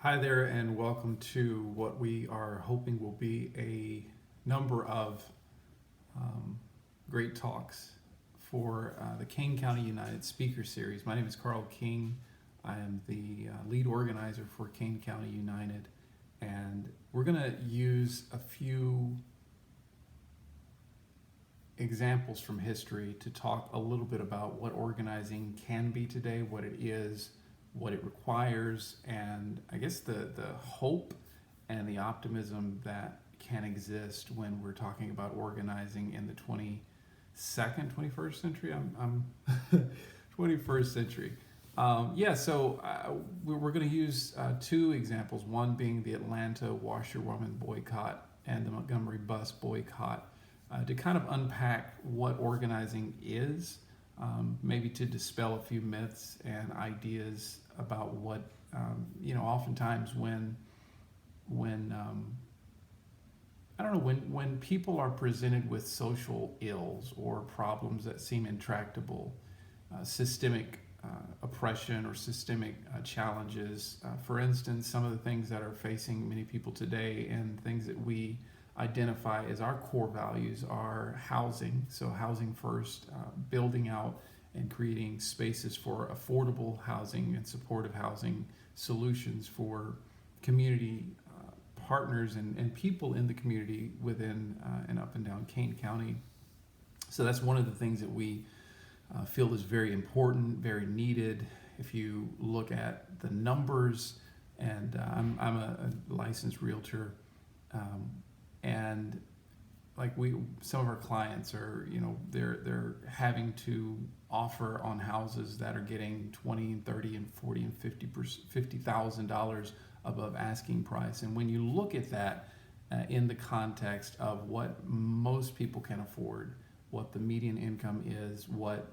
Hi there, and welcome to what we are hoping will be a number of um, great talks for the Kane County United Speaker Series. My name is Carl King. I am the lead organizer for Kane County United, and we're going to use a few examples from history to talk a little bit about what organizing can be today, what it is, what it requires, and I guess the hope and the optimism that can exist when we're talking about organizing in the 22nd, 21st century. I'm 21st century. We're going to use two examples, one being the Atlanta washerwoman boycott and the Montgomery bus boycott, to kind of unpack what organizing is, maybe to dispel a few myths and ideas about what, oftentimes when I don't know, when people are presented with social ills or problems that seem intractable, systemic oppression or systemic challenges. For instance, some of the things that are facing many people today and things that we identify as our core values are housing. So, housing first, building out and creating spaces for affordable housing and supportive housing solutions for community partners and people in the community within and up and down Kane County. So, that's one of the things that we feel is very important, very needed. If you look at the numbers, and I'm a licensed realtor, um, and some of our clients are, they're having to offer on houses that are getting 20 and 30 and 40 and $50,000 above asking price. And when you look at that in the context of what most people can afford, what the median income is, what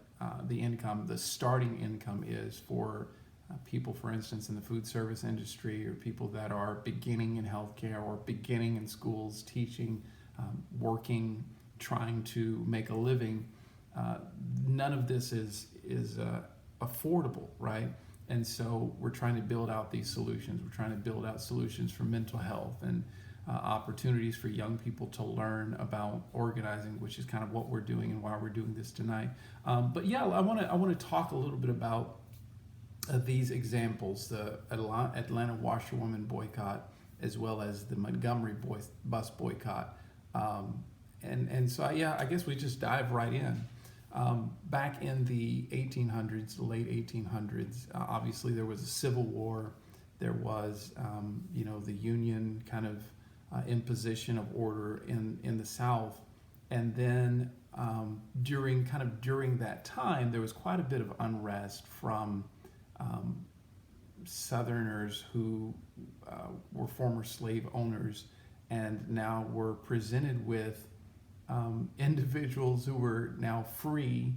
the starting income is for people, for instance, in the food service industry, or people that are beginning in healthcare or beginning in schools, teaching, working, trying to make a living. None of this is affordable, right? And so we're trying to build out these solutions. We're trying to build out solutions for mental health and opportunities for young people to learn about organizing, which is kind of what we're doing and why we're doing this tonight. I want to talk a little bit about these examples: the Atlanta washerwoman boycott, as well as the Montgomery bus boycott. I guess we just dive right in. Back in the 1800s, the late 1800s, obviously there was a civil war. There was, the Union kind of imposition of order in the South, and then during that time, there was quite a bit of unrest from Southerners who were former slave owners and now were presented with individuals who were now free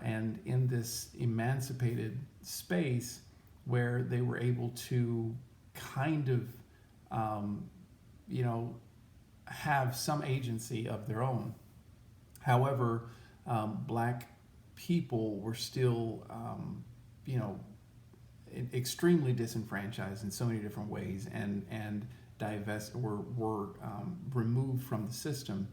and in this emancipated space where they were able to kind of, have some agency of their own. However, black people were still, extremely disenfranchised in so many different ways, and were removed from the system.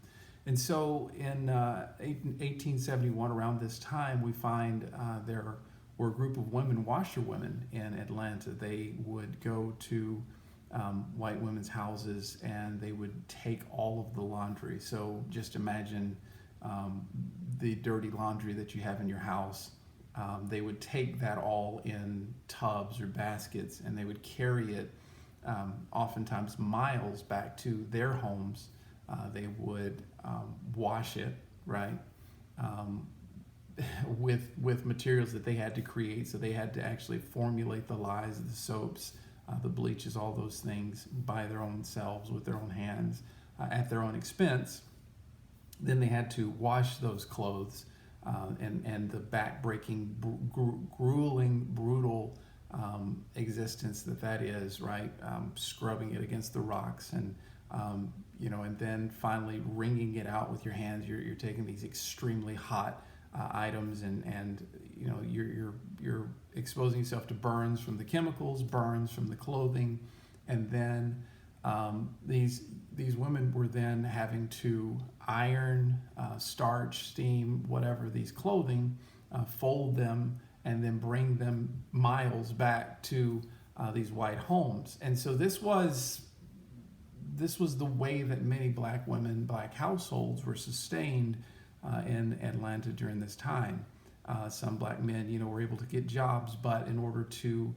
And so in 1871, around this time, we find there were a group of women washerwomen in Atlanta. They would go to white women's houses and they would take all of the laundry. So just imagine the dirty laundry that you have in your house. They would take that all in tubs or baskets and they would carry it oftentimes miles back to their homes. They would wash it, right, with materials that they had to create. So they had to actually formulate the lyes, the soaps, the bleaches, all those things by their own selves with their own hands at their own expense. Then they had to wash those clothes and the back-breaking, grueling, brutal existence that is, right? Scrubbing it against the rocks and and then finally wringing it out with your hands. You're taking these extremely hot items and you're exposing yourself to burns from the chemicals, burns from the clothing, and then these women were then having to iron, starch, steam, whatever these clothing, fold them, and then bring them miles back to these white homes. And so this was the way that many black women, black households were sustained in Atlanta during this time. Some black men, were able to get jobs, but in order to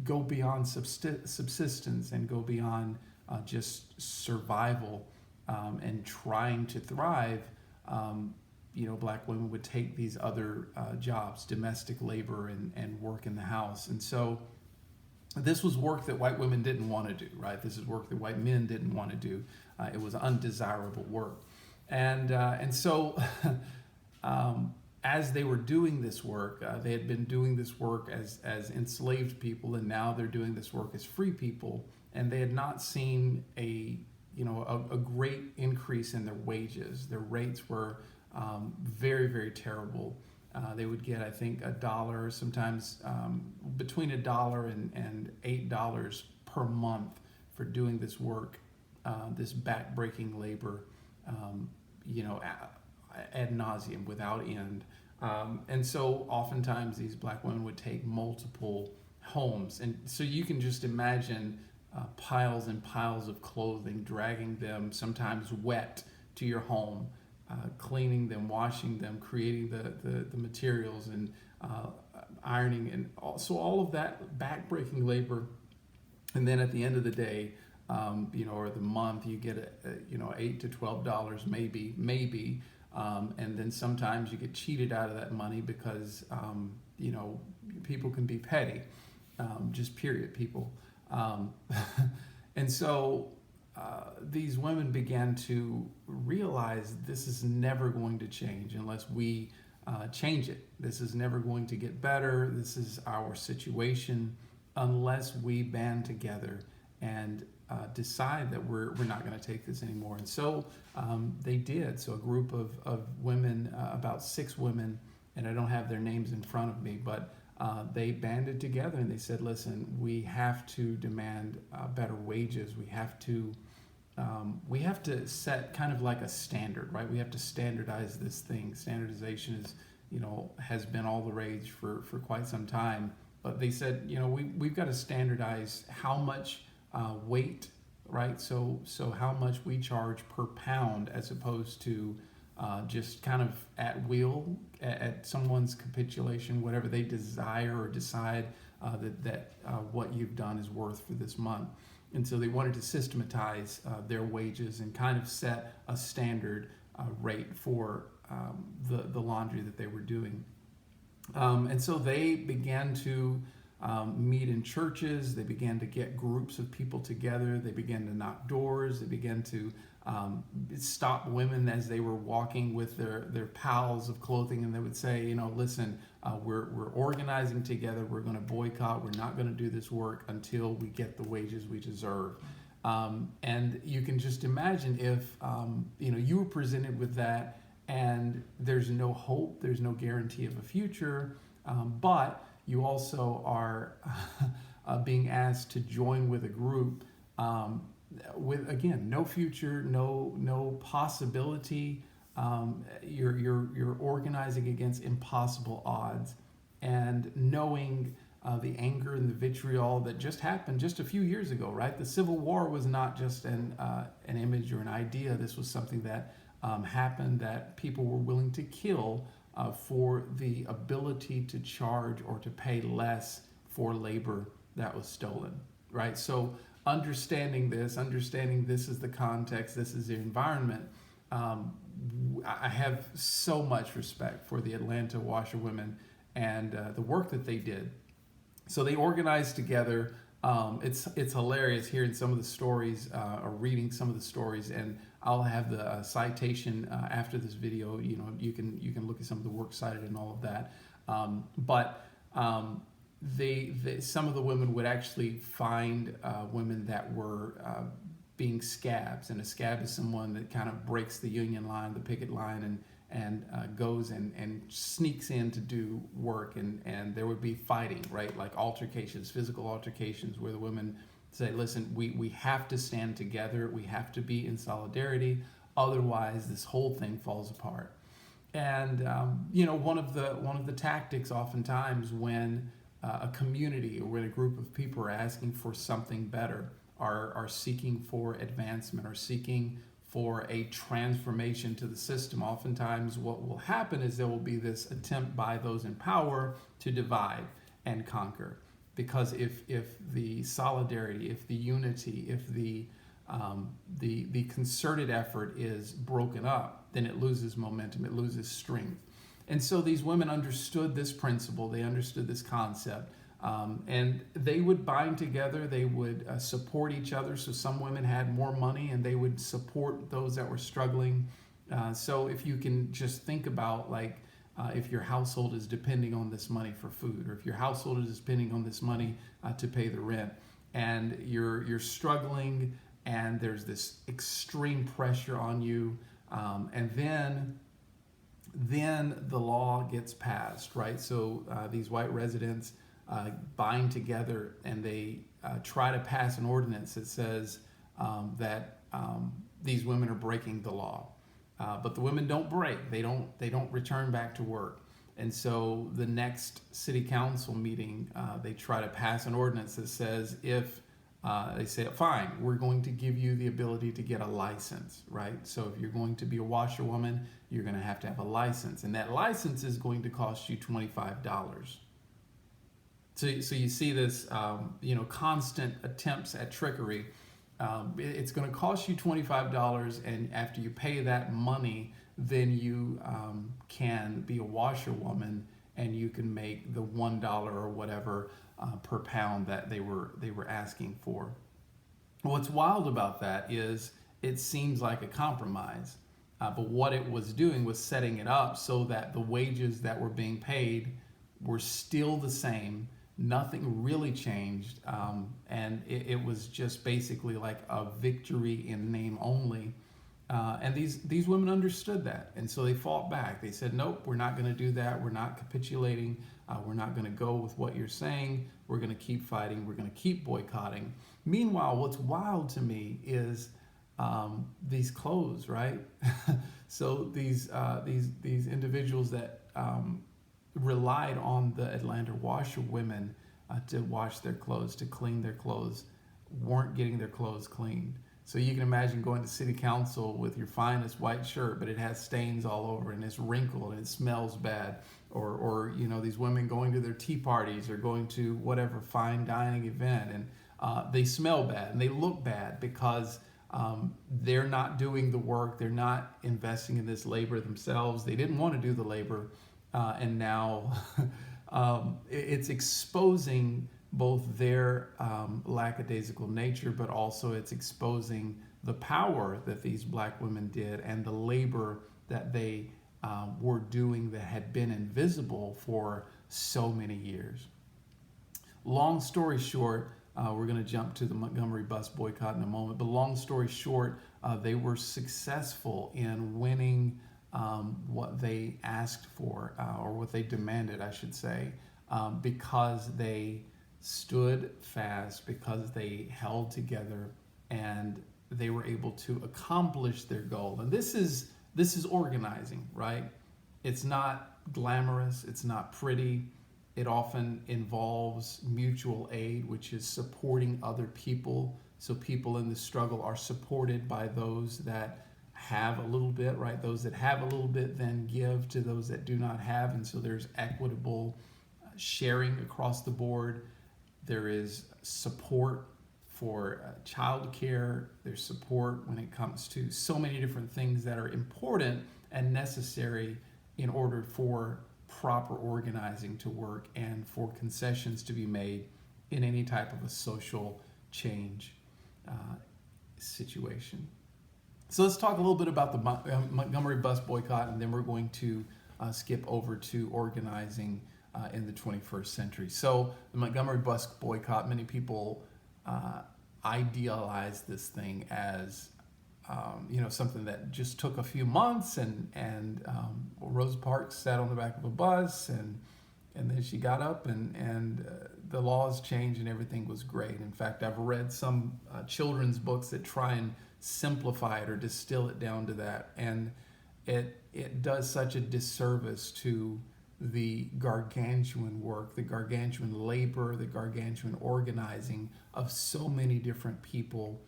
go beyond subsistence and go beyond just survival and trying to thrive, black women would take these other jobs, domestic labor and work in the house. And so this was work that white women didn't want to do, right? This is work that white men didn't want to do. It was undesirable work. And so as they were doing this work, they had been doing this work as enslaved people, and now they're doing this work as free people, and they had not seen a great increase in their wages. Their rates were very, very terrible. They would get, I think, $1, sometimes between $1 and $8 per month for doing this work, this back-breaking labor, ad nauseum, without end. And so oftentimes these black women would take multiple homes. And so you can just imagine piles and piles of clothing, dragging them sometimes wet to your home, cleaning them, washing them, creating the materials, and ironing, and so all of that backbreaking labor. And then at the end of the day, or the month, you get $8 to $12 maybe, and then sometimes you get cheated out of that money because people can be petty, just period people, and so. These women began to realize this is never going to change unless we change it. This is never going to get better. This is our situation unless we band together and decide that we're not going to take this anymore. And so they did. So a group of women, about 6 women, and I don't have their names in front of me, but they banded together and they said, listen, we have to demand better wages. We have to set kind of like a standard, right? We have to standardize this thing. Standardization is, has been all the rage for quite some time. But they said, we've got to standardize how much weight, right? So how much we charge per pound, as opposed to just kind of at will, at someone's capitulation, whatever they desire or decide that what you've done is worth for this month. And so they wanted to systematize their wages and kind of set a standard rate for the laundry that they were doing. And so they began to meet in churches. They began to get groups of people together. They began to knock doors. They began to stop women as they were walking with their piles of clothing, and they would say, listen, we're organizing together. We're going to boycott. We're not going to do this work until we get the wages we deserve. And you can just imagine if you were presented with that, and there's no hope, there's no guarantee of a future, but you also are being asked to join with a group with, again, no future, no possibility. You're organizing against impossible odds, and knowing the anger and the vitriol that just happened just a few years ago, right? The Civil War was not just an image or an idea. This was something that happened, that people were willing to kill for the ability to charge or to pay less for labor that was stolen, right? So understanding this is the context, this is the environment. I have so much respect for the Atlanta washerwomen and the work that they did. So they organized together. It's hilarious hearing some of the stories or reading some of the stories, and I'll have the citation after this video. You can look at some of the work cited and all of that. But some of the women would actually find women that were being scabs, and a scab is someone that kind of breaks the union line, the picket line, and goes and sneaks in to do work, and there would be fighting, right? Like altercations, physical altercations, where the women say, listen, we have to stand together. We have to be in solidarity. Otherwise, this whole thing falls apart. And one of the tactics oftentimes when a community or when a group of people are asking for something better, are seeking for advancement, are seeking for a transformation to the system, oftentimes what will happen is there will be this attempt by those in power to divide and conquer. Because if the solidarity, if the unity, if the concerted effort is broken up, then it loses momentum, it loses strength. And so these women understood this principle, they understood this concept, and they would bind together, they would support each other. So some women had more money and they would support those that were struggling. So if you can just think about, like, if your household is depending on this money for food, or if your household is depending on this money to pay the rent, and you're struggling, and there's this extreme pressure on you, and then the law gets passed, right? So these white residents bind together and they try to pass an ordinance that says that these women are breaking the law. But the women don't break. They don't return back to work. And so the next city council meeting, they try to pass an ordinance that says if they say, fine, we're going to give you the ability to get a license, right? So if you're going to be a washerwoman, you're going to have a license. And that license is going to cost you $25. So you see this, constant attempts at trickery. It's going to cost you $25, and after you pay that money, then you can be a washerwoman, and you can make the $1 or whatever per pound that they were asking for. What's wild about that is it seems like a compromise, but what it was doing was setting it up so that the wages that were being paid were still the same. Nothing really changed, and it was just basically like a victory in name only. And these women understood that, and so they fought back. They said, nope, we're not going to do that. We're not capitulating. We're not going to go with what you're saying. We're going to keep fighting. We're going to keep boycotting. Meanwhile, what's wild to me is these clothes, right? So these individuals that relied on the Atlanta washerwomen to wash their clothes, to clean their clothes, weren't getting their clothes cleaned. So you can imagine going to city council with your finest white shirt, but it has stains all over and it's wrinkled and it smells bad. Or these women going to their tea parties or going to whatever fine dining event, and they smell bad and they look bad because they're not doing the work. They're not investing in this labor themselves. They didn't want to do the labor. And now it's exposing both their lackadaisical nature, but also it's exposing the power that these black women did and the labor that they were doing that had been invisible for so many years. Long story short, we're going to jump to the Montgomery bus boycott in a moment, but long story short, they were successful in winning what they asked for, or what they demanded, I should say, because they stood fast, because they held together, and they were able to accomplish their goal. And this is organizing, right? It's not glamorous, it's not pretty. It often involves mutual aid, which is supporting other people. So people in the struggle are supported by those that have a little bit, right? Those that have a little bit then give to those that do not have. And so there's equitable sharing across the board. There is support for child care. There's support when it comes to so many different things that are important and necessary in order for proper organizing to work and for concessions to be made in any type of a social change situation. So let's talk a little bit about the Montgomery bus boycott, and then we're going to skip over to organizing in the 21st century. So the Montgomery bus boycott, many people idealize this thing as something that just took a few months, and Rosa Parks sat on the back of a bus, and then she got up and the laws changed and everything was great. In fact, I've read some children's books that try and simplify it or distill it down to that, and it does such a disservice to the gargantuan work, the gargantuan labor, the gargantuan organizing of so many different people.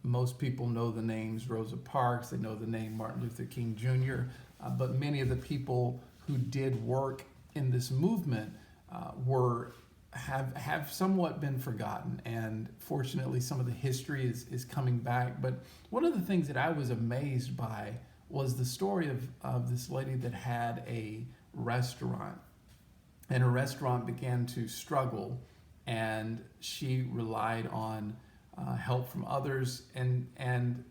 Most people know the names Rosa Parks, they know the name Martin Luther King Jr., but many of the people who did work in this movement were have somewhat been forgotten, and fortunately some of the history is coming back. But one of the things that I was amazed by was the story of this lady that had a restaurant, and her restaurant began to struggle, and she relied on help from others, and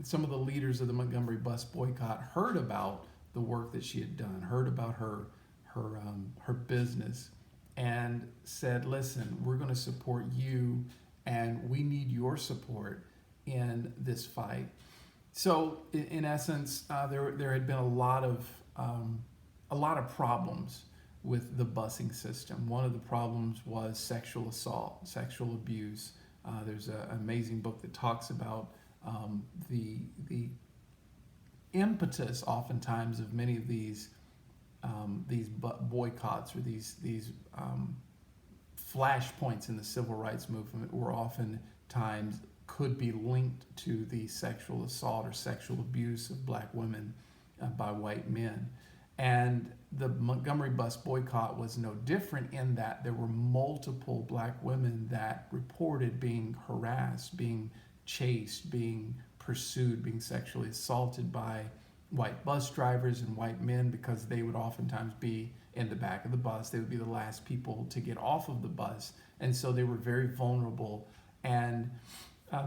some of the leaders of the Montgomery bus boycott heard about the work that she had done, heard about her business, and said, listen, we're going to support you, and we need your support in this fight. So in essence, there had been a lot of problems with the busing system. One of the problems was sexual assault, sexual abuse. There's an amazing book that talks about the impetus, oftentimes, of many of these boycotts or these flashpoints in the civil rights movement were oftentimes could be linked to the sexual assault or sexual abuse of black women by white men. And the Montgomery bus boycott was no different in that there were multiple black women that reported being harassed, being chased, being pursued, being sexually assaulted by white bus drivers and white men, because they would oftentimes be in the back of the bus. They would be the last people to get off of the bus. And so they were very vulnerable. And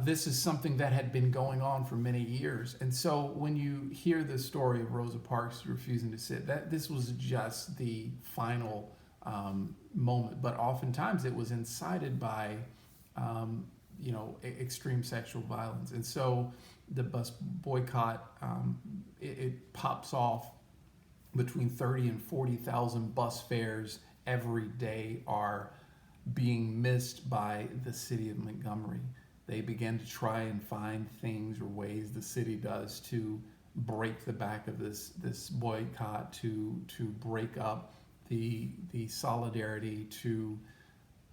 this is something that had been going on for many years. And so when you hear the story of Rosa Parks refusing to sit, this was just the final moment. But oftentimes it was incited by extreme sexual violence. And so the bus boycott, it pops off. Between 30 and 40,000 bus fares every day are being missed by the city of Montgomery. They began to try and find things or ways the city does to break the back of this boycott, to break up the solidarity, to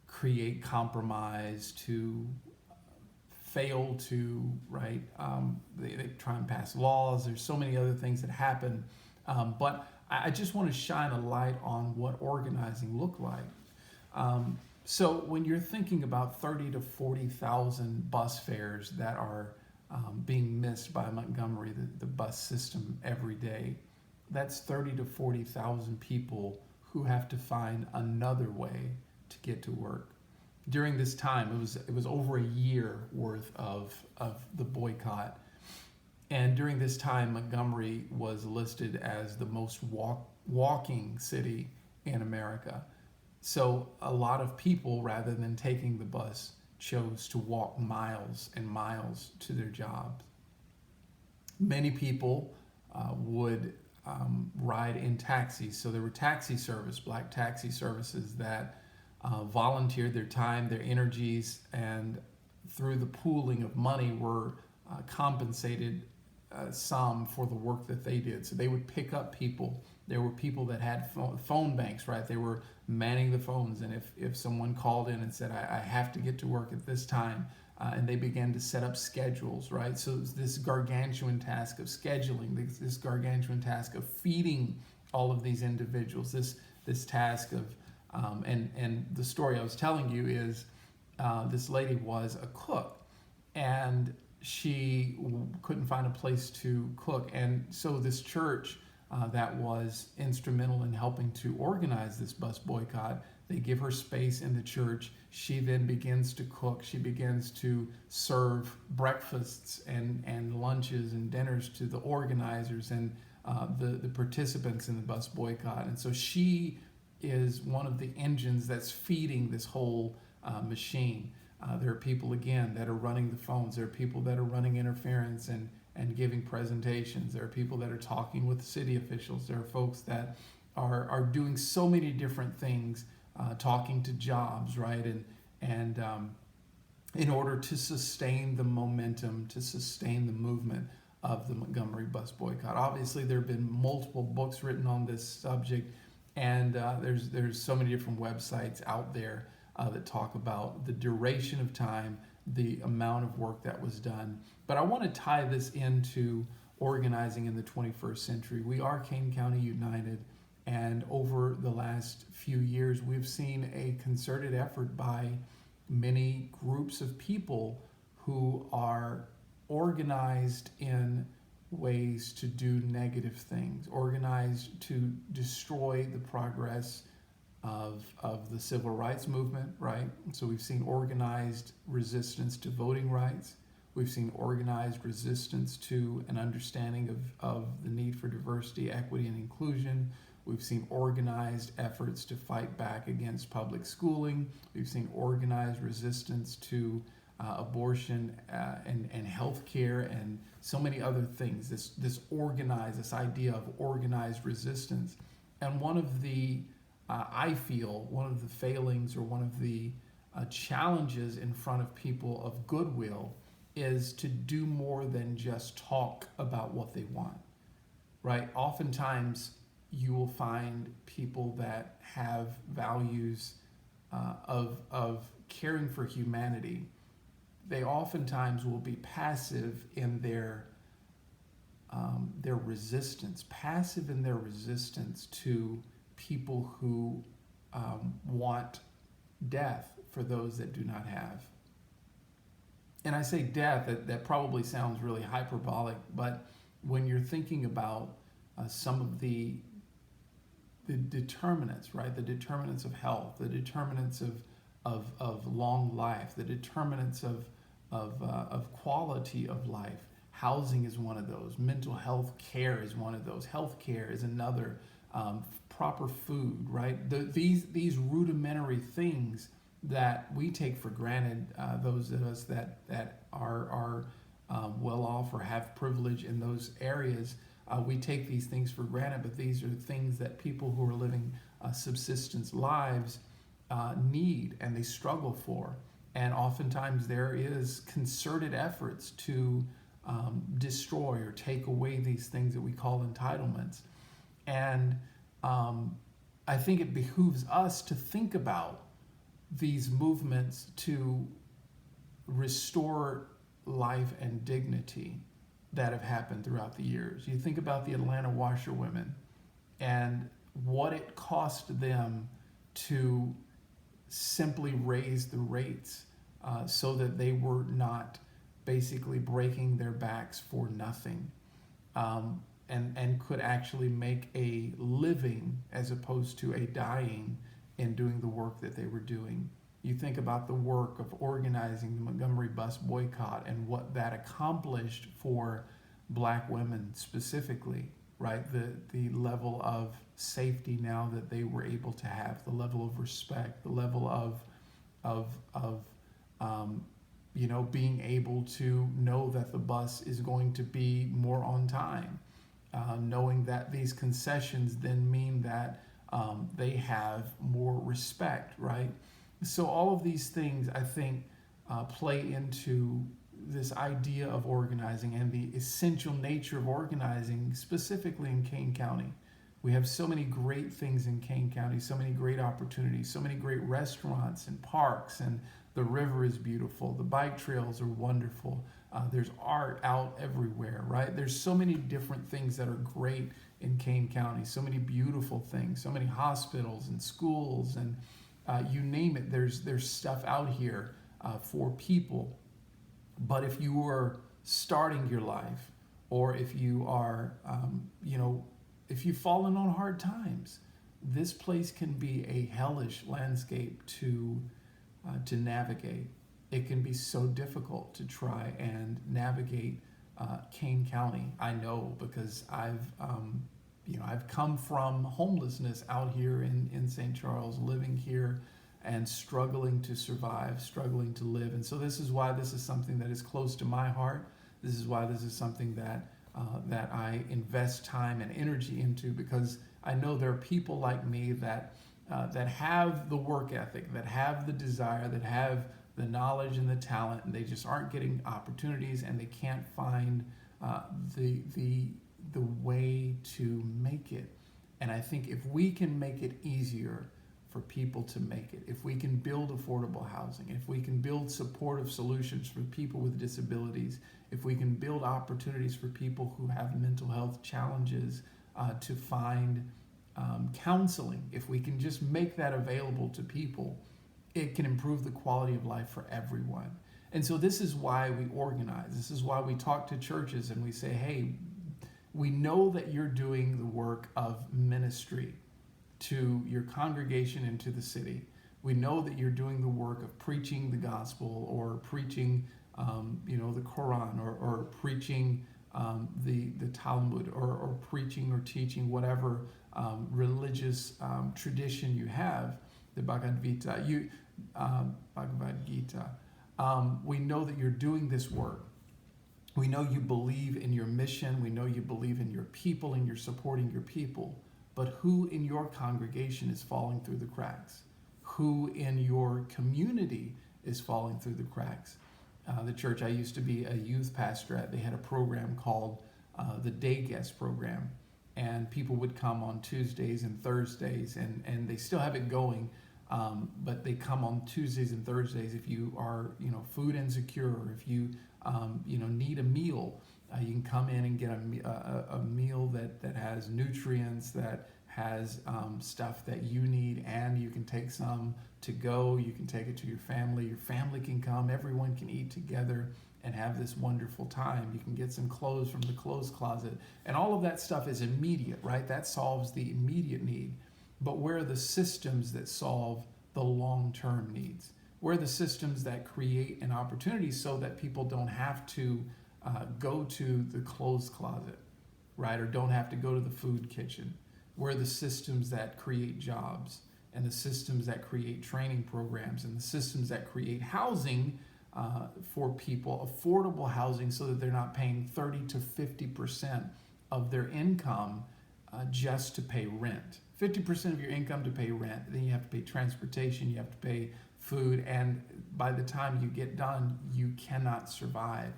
create compromise, to fail to they try and pass laws. There's so many other things that happen, but I just want to shine a light on what organizing looked like. So when you're thinking about 30 to 40,000 bus fares that are being missed by Montgomery, the bus system every day, that's 30 to 40,000 people who have to find another way to get to work. During this time, it was over a year worth of the boycott. And during this time, Montgomery was listed as the most walking city in America. So a lot of people, rather than taking the bus, chose to walk miles and miles to their jobs. Many people would ride in taxis. So there were black taxi services that volunteered their time, their energies, and through the pooling of money were compensated some for the work that they did. So they would pick up people. There were people that had phone banks, right? They were manning the phones, and if someone called in and said, I have to get to work at this time, and they began to set up schedules, right? So this gargantuan task of scheduling, this gargantuan task of feeding all of these individuals, this task of, and the story I was telling you is this lady was a cook, and she couldn't find a place to cook. And so this church that was instrumental in helping to organize this bus boycott, they give her space in the church. She then begins to cook. She begins to serve breakfasts and lunches and dinners to the organizers and the participants in the bus boycott. And so she is one of the engines that's feeding this whole machine. There are people, again, that are running the phones. There are people that are running interference and giving presentations. There are people that are talking with city officials. There are folks that are doing so many different things talking to jobs, right? And in order to sustain the momentum, to sustain the movement of the Montgomery bus boycott. Obviously, there have been multiple books written on this subject, and there's so many different websites out there that talk about the duration of time, the amount of work that was done. But I want to tie this into organizing in the 21st century. We are Kane County United, and over the last few years, we've seen a concerted effort by many groups of people who are organized in ways to do negative things, organized to destroy the progress of the civil rights movement, right? So we've seen organized resistance to voting rights. We've seen organized resistance to an understanding of the need for diversity, equity, and inclusion. We've seen organized efforts to fight back against public schooling. We've seen organized resistance to abortion and health care and so many other things. This idea of organized resistance. And one of the, I feel, one of the failings or one of the challenges in front of people of goodwill is to do more than just talk about what they want, right? Oftentimes, you will find people that have values of caring for humanity. They oftentimes will be passive in their resistance, passive in their resistance to people who want death for those that do not have. And I say death, that probably sounds really hyperbolic, but when you're thinking about some of the determinants, right? The determinants of health, the determinants of long life, the determinants of quality of life. Housing is one of those. Mental health care is one of those. Health care is another. Proper food, right? These rudimentary things that we take for granted, those of us that are well off or have privilege in those areas, we take these things for granted, but these are things that people who are living subsistence lives need and they struggle for. And oftentimes there is concerted efforts to destroy or take away these things that we call entitlements. And I think it behooves us to think about these movements to restore life and dignity that have happened throughout the years. You think about the Atlanta washerwomen and what it cost them to simply raise the rates so that they were not basically breaking their backs for nothing, and could actually make a living as opposed to a dying in doing the work that they were doing. You think about the work of organizing the Montgomery bus boycott and what that accomplished for Black women specifically, right? The level of safety now that they were able to have, the level of respect, the level of being able to know that the bus is going to be more on time, knowing that these concessions then mean that they have more respect, right? So all of these things, I think, play into this idea of organizing and the essential nature of organizing, specifically in Kane County. We have so many great things in Kane County, so many great opportunities, so many great restaurants and parks, and the river is beautiful. The bike trails are wonderful. There's art out everywhere, right? There's so many different things that are great in Kane County, so many beautiful things, so many hospitals and schools, and you name it, there's stuff out here for people. But if you are starting your life, or if you are, if you've fallen on hard times, this place can be a hellish landscape to navigate. It can be so difficult to try and navigate Kane County. I know because I've come from homelessness out here in St. Charles, living here and struggling to survive, struggling to live. And so this is why this is something that is close to my heart. This is why this is something that I invest time and energy into, because I know there are people like me that that have the work ethic, that have the desire, that have the knowledge and the talent, and they just aren't getting opportunities, and they can't find the way to make it. And I think if we can make it easier for people to make it, if we can build affordable housing, if we can build supportive solutions for people with disabilities, if we can build opportunities for people who have mental health challenges to find counseling, if we can just make that available to people, it can improve the quality of life for everyone. And so this is why we organize. This is why we talk to churches and we say, hey, we know that you're doing the work of ministry to your congregation and to the city. We know that you're doing the work of preaching the gospel or preaching, the Quran or preaching the Talmud or preaching or teaching whatever religious tradition you have, the Bhagavad Gita. We know that you're doing this work. We know you believe in your mission. We know you believe in your people and you're supporting your people. But who in your congregation is falling through the cracks? Who in your community is falling through the cracks? The church I used to be a youth pastor at, they had a program called the Day Guest Program. And people would come on Tuesdays and Thursdays, and they still have it going. But they come on Tuesdays and Thursdays if you are, food insecure, or if you, need a meal. You can come in and get a meal that has nutrients, that has stuff that you need, and you can take some to go. You can take it to your family. Your family can come. Everyone can eat together and have this wonderful time. You can get some clothes from the clothes closet. And all of that stuff is immediate, right? That solves the immediate need. But where are the systems that solve the long-term needs? Where are the systems that create an opportunity so that people don't have to go to the clothes closet, right? Or don't have to go to the food kitchen? Where are the systems that create jobs, and the systems that create training programs, and the systems that create housing for people, affordable housing, so that they're not paying 30 to 50% of their income just to pay rent? 50% of your income to pay rent, then you have to pay transportation, you have to pay food, and by the time you get done, you cannot survive.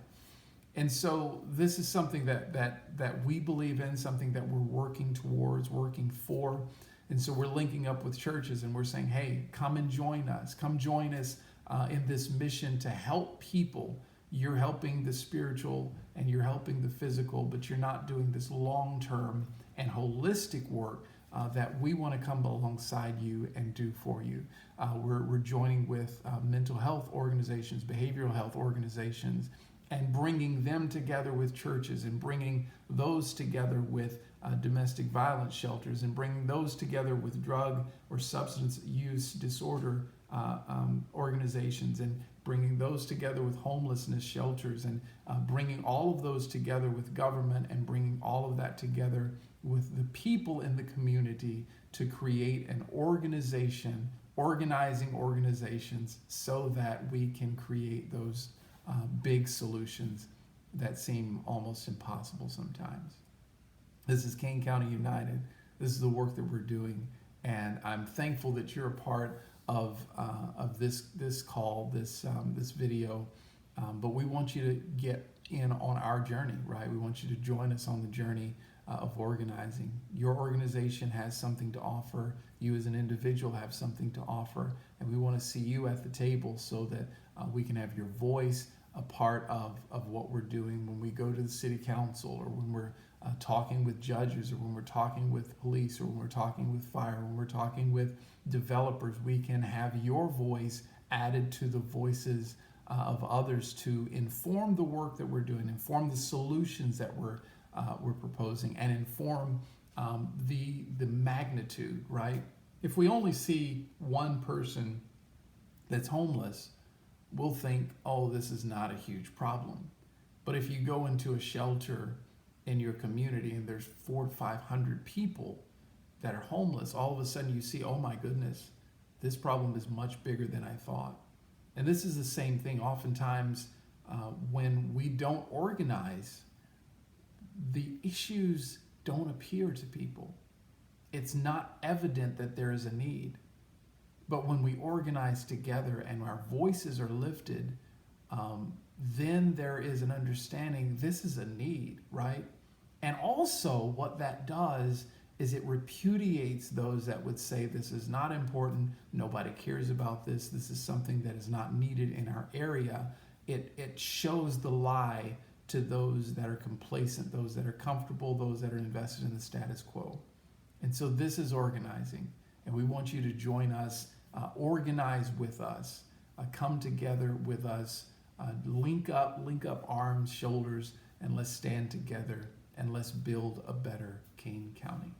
And so this is something that we believe in, something that we're working towards, working for. And so we're linking up with churches and we're saying, hey, come and join us. Come join us in this mission to help people. You're helping the spiritual and you're helping the physical, but you're not doing this long-term and holistic work that we want to come alongside you and do for you. We're joining with mental health organizations, behavioral health organizations, and bringing them together with churches, and bringing those together with domestic violence shelters, and bringing those together with drug or substance use disorder organizations, and bringing those together with homelessness shelters, and bringing all of those together with government, and bringing all of that together with the people in the community to create an organization, organizing organizations, so that we can create those big solutions that seem almost impossible sometimes. This is Kane County United. This is the work that we're doing, and I'm thankful that you're a part of this call, this video. But we want you to get in on our journey, right? We want you to join us on the journey of organizing. Your organization has something to offer. You as an individual have something to offer, and we want to see you at the table so that we can have your voice a part of what we're doing when we go to the city council, or when we're talking with judges, or when we're talking with police, or when we're talking with fire, when we're talking with developers. We can have your voice added to the voices of others to inform the work that we're doing, inform the solutions that we're proposing, and inform the magnitude, right? If we only see one person that's homeless, we'll think, oh, this is not a huge problem. But if you go into a shelter in your community and there's 400 to 500 people that are homeless, all of a sudden you see, oh my goodness, this problem is much bigger than I thought. And this is the same thing oftentimes when we don't organize, the issues don't appear to people. it's not evident that there is a need. But when we organize together and our voices are lifted, then there is an understanding this is a need, right? And also, what that does is it repudiates those that would say this is not important, nobody cares about this is something that is not needed in our area. It shows the lie to those that are complacent, those that are comfortable, those that are invested in the status quo. And so this is organizing, and we want you to join us, organize with us, come together with us, link up arms, shoulders, and let's stand together and let's build a better Kane County.